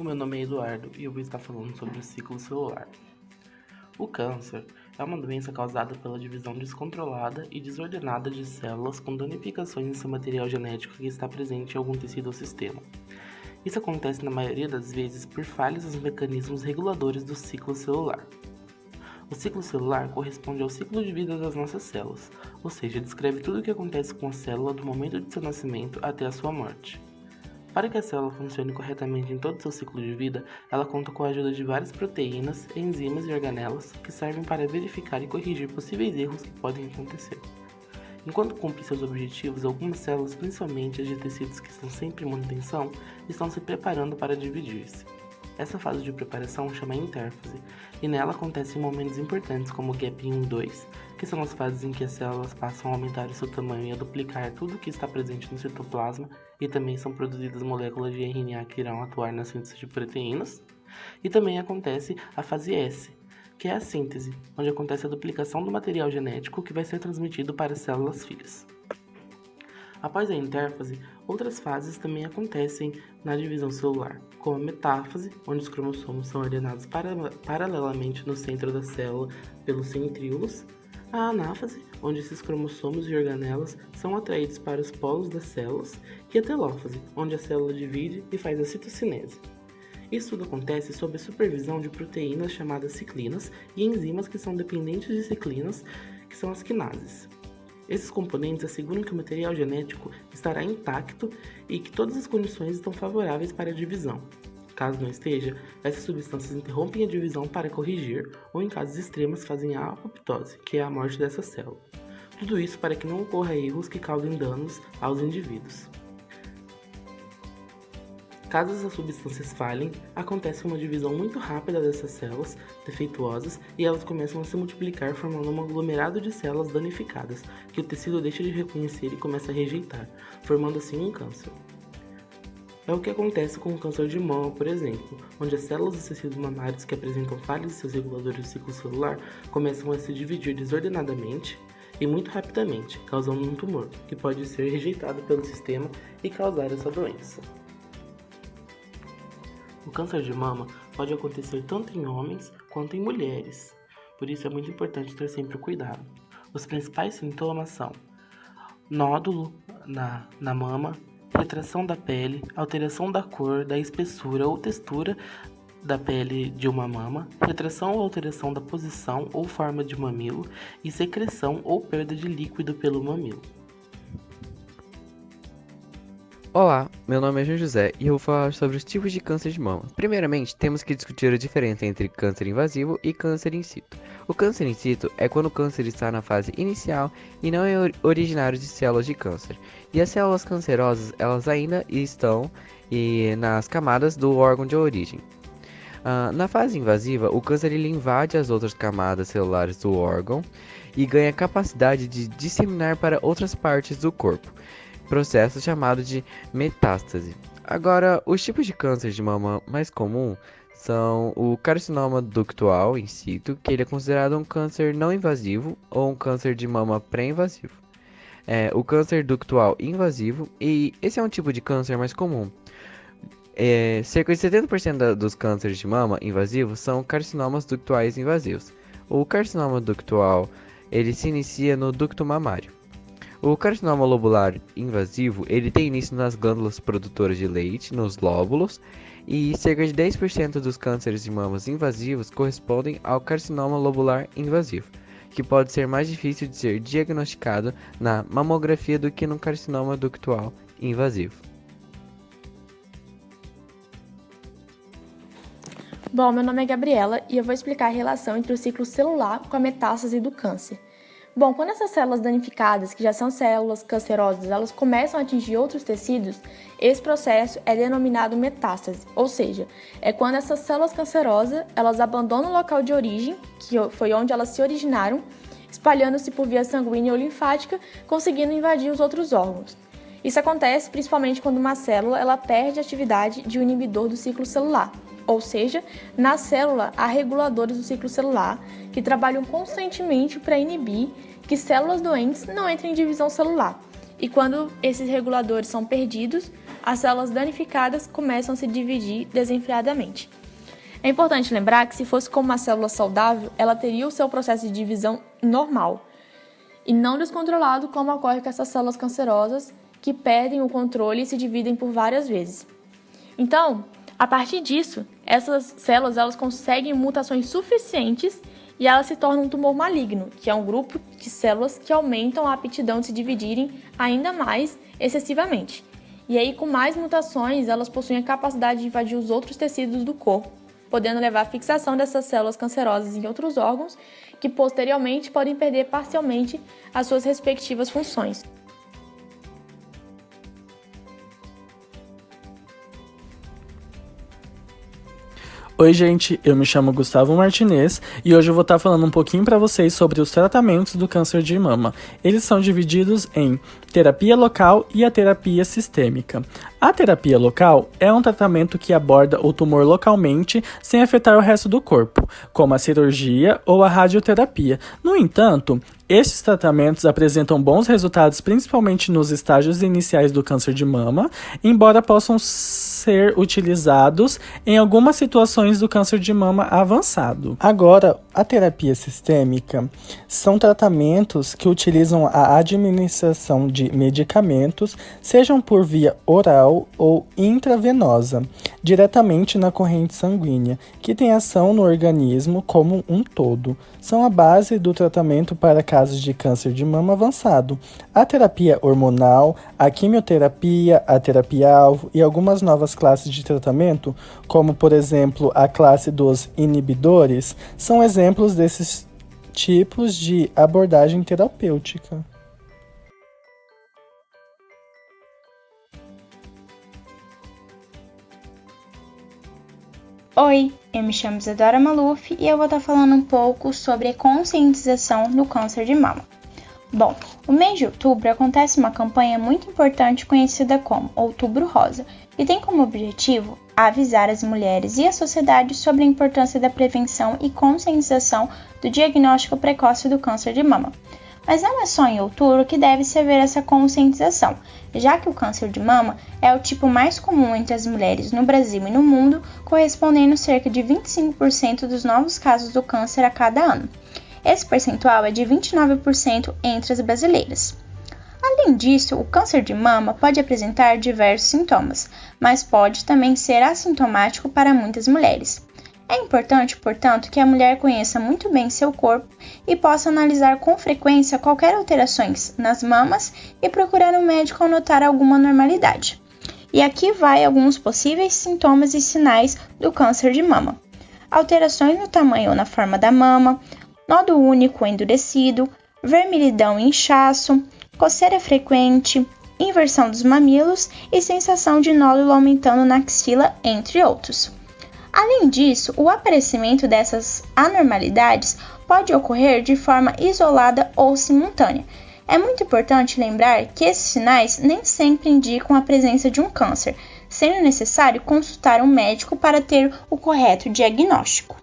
O meu nome é Eduardo e eu vou estar falando sobre o ciclo celular. O câncer é uma doença causada pela divisão descontrolada e desordenada de células com danificações em seu material genético que está presente em algum tecido ou sistema. Isso acontece na maioria das vezes por falhas nos mecanismos reguladores do ciclo celular. O ciclo celular corresponde ao ciclo de vida das nossas células, ou seja, descreve tudo o que acontece com a célula do momento de seu nascimento até a sua morte. Para que a célula funcione corretamente em todo o seu ciclo de vida, ela conta com a ajuda de várias proteínas, enzimas e organelas que servem para verificar e corrigir possíveis erros que podem acontecer. Enquanto cumpre seus objetivos, algumas células, principalmente as de tecidos que estão sempre em manutenção, estão se preparando para dividir-se. Essa fase de preparação chama intérfase, e nela acontecem momentos importantes como o gap 1 e 2, que são as fases em que as células passam a aumentar o seu tamanho e a duplicar tudo o que está presente no citoplasma, e também são produzidas moléculas de RNA que irão atuar na síntese de proteínas. E também acontece a fase S, que é a síntese, onde acontece a duplicação do material genético que vai ser transmitido para as células filhas. Após a intérfase, outras fases também acontecem na divisão celular, como a metáfase, onde os cromossomos são ordenados paralelamente no centro da célula pelos centríolos, a anáfase, onde esses cromossomos e organelas são atraídos para os polos das células, e a telófase, onde a célula divide e faz a citocinese. Isso tudo acontece sob a supervisão de proteínas chamadas ciclinas e enzimas que são dependentes de ciclinas, que são as quinases. Esses componentes asseguram que o material genético estará intacto e que todas as condições estão favoráveis para a divisão. Caso não esteja, essas substâncias interrompem a divisão para corrigir ou, em casos extremos, fazem a apoptose, que é a morte dessa célula. Tudo isso para que não ocorra erros que causem danos aos indivíduos. Caso essas substâncias falhem, acontece uma divisão muito rápida dessas células defeituosas e elas começam a se multiplicar formando um aglomerado de células danificadas, que o tecido deixa de reconhecer e começa a rejeitar, formando assim um câncer. É o que acontece com o câncer de mama, por exemplo, onde as células dos tecidos mamários que apresentam falhas em seus reguladores do ciclo celular começam a se dividir desordenadamente e muito rapidamente, causando um tumor, que pode ser rejeitado pelo sistema e causar essa doença. O câncer de mama pode acontecer tanto em homens quanto em mulheres, por isso é muito importante ter sempre cuidado. Os principais sintomas são nódulo na mama, retração da pele, alteração da cor, da espessura ou textura da pele de uma mama, retração ou alteração da posição ou forma de mamilo e secreção ou perda de líquido pelo mamilo. Olá, meu nome é João José e eu vou falar sobre os tipos de câncer de mama. Primeiramente, temos que discutir a diferença entre câncer invasivo e câncer in situ. O câncer in situ é quando o câncer está na fase inicial e não é originário de células de câncer. E as células cancerosas, elas ainda estão nas camadas do órgão de origem. Na fase invasiva, o câncer ele invade as outras camadas celulares do órgão e ganha capacidade de disseminar para outras partes do corpo, processo chamado de metástase. Agora, os tipos de câncer de mama mais comum são o carcinoma ductual in situ, que ele é considerado um câncer não invasivo ou um câncer de mama pré-invasivo. O câncer ductual invasivo, e esse é um tipo de câncer mais comum. Cerca de 70% dos cânceres de mama invasivos são carcinomas ductuais invasivos. O carcinoma ductual ele se inicia no ducto mamário. O carcinoma lobular invasivo, ele tem início nas glândulas produtoras de leite, nos lóbulos, e cerca de 10% dos cânceres de mamas invasivos correspondem ao carcinoma lobular invasivo, que pode ser mais difícil de ser diagnosticado na mamografia do que no carcinoma ductual invasivo. Bom, meu nome é Gabriela e eu vou explicar a relação entre o ciclo celular com a metástase do câncer. Bom, quando essas células danificadas, que já são células cancerosas, elas começam a atingir outros tecidos, esse processo é denominado metástase, ou seja, é quando essas células cancerosas, elas abandonam o local de origem, que foi onde elas se originaram, espalhando-se por via sanguínea ou linfática, conseguindo invadir os outros órgãos. Isso acontece principalmente quando uma célula ela perde a atividade de um inibidor do ciclo celular, ou seja, na célula há reguladores do ciclo celular que trabalham constantemente para inibir que células doentes não entrem em divisão celular. e quando esses reguladores são perdidos, as células danificadas começam a se dividir desenfreadamente. É importante lembrar que se fosse como uma célula saudável, ela teria o seu processo de divisão normal e não descontrolado como ocorre com essas células cancerosas que perdem o controle e se dividem por várias vezes. Então, a partir disso, essas células elas conseguem mutações suficientes e elas se tornam um tumor maligno, que é um grupo de células que aumentam a aptidão de se dividirem ainda mais excessivamente. E aí, com mais mutações, elas possuem a capacidade de invadir os outros tecidos do corpo, podendo levar à fixação dessas células cancerosas em outros órgãos, que posteriormente podem perder parcialmente as suas respectivas funções. Oi gente, eu me chamo Gustavo Martinez e hoje eu vou estar falando um pouquinho para vocês sobre os tratamentos do câncer de mama. Eles são divididos em terapia local e a terapia sistêmica. A terapia local é um tratamento que aborda o tumor localmente sem afetar o resto do corpo, como a cirurgia ou a radioterapia. No entanto, estes tratamentos apresentam bons resultados principalmente nos estágios iniciais do câncer de mama, embora possam ser utilizados em algumas situações do câncer de mama avançado. Agora, a terapia sistêmica são tratamentos que utilizam a administração de medicamentos, sejam por via oral ou intravenosa, diretamente na corrente sanguínea, que tem ação no organismo como um todo. São a base do tratamento para casos de câncer de mama avançado. A terapia hormonal, a quimioterapia, a terapia-alvo e algumas novas classes de tratamento, como por exemplo a classe dos inibidores, são exemplos desses tipos de abordagem terapêutica. Oi, eu me chamo Isadora Maluf e eu vou estar falando um pouco sobre a conscientização no câncer de mama. Bom, o mês de outubro acontece uma campanha muito importante conhecida como Outubro Rosa e tem como objetivo avisar as mulheres e a sociedade sobre a importância da prevenção e conscientização do diagnóstico precoce do câncer de mama. Mas não é só em outubro que deve-se haver essa conscientização, já que o câncer de mama é o tipo mais comum entre as mulheres no Brasil e no mundo, correspondendo cerca de 25% dos novos casos do câncer a cada ano. Esse percentual é de 29% entre as brasileiras. Além disso, o câncer de mama pode apresentar diversos sintomas, mas pode também ser assintomático para muitas mulheres. É importante, portanto, que a mulher conheça muito bem seu corpo e possa analisar com frequência qualquer alterações nas mamas e procurar um médico ao notar alguma anormalidade. E aqui vai alguns possíveis sintomas e sinais do câncer de mama. Alterações no tamanho ou na forma da mama, nódulo único endurecido, vermelhidão e inchaço, coceira frequente, inversão dos mamilos e sensação de nódulo aumentando na axila, entre outros. Além disso, o aparecimento dessas anormalidades pode ocorrer de forma isolada ou simultânea. É muito importante lembrar que esses sinais nem sempre indicam a presença de um câncer, sendo necessário consultar um médico para ter o correto diagnóstico.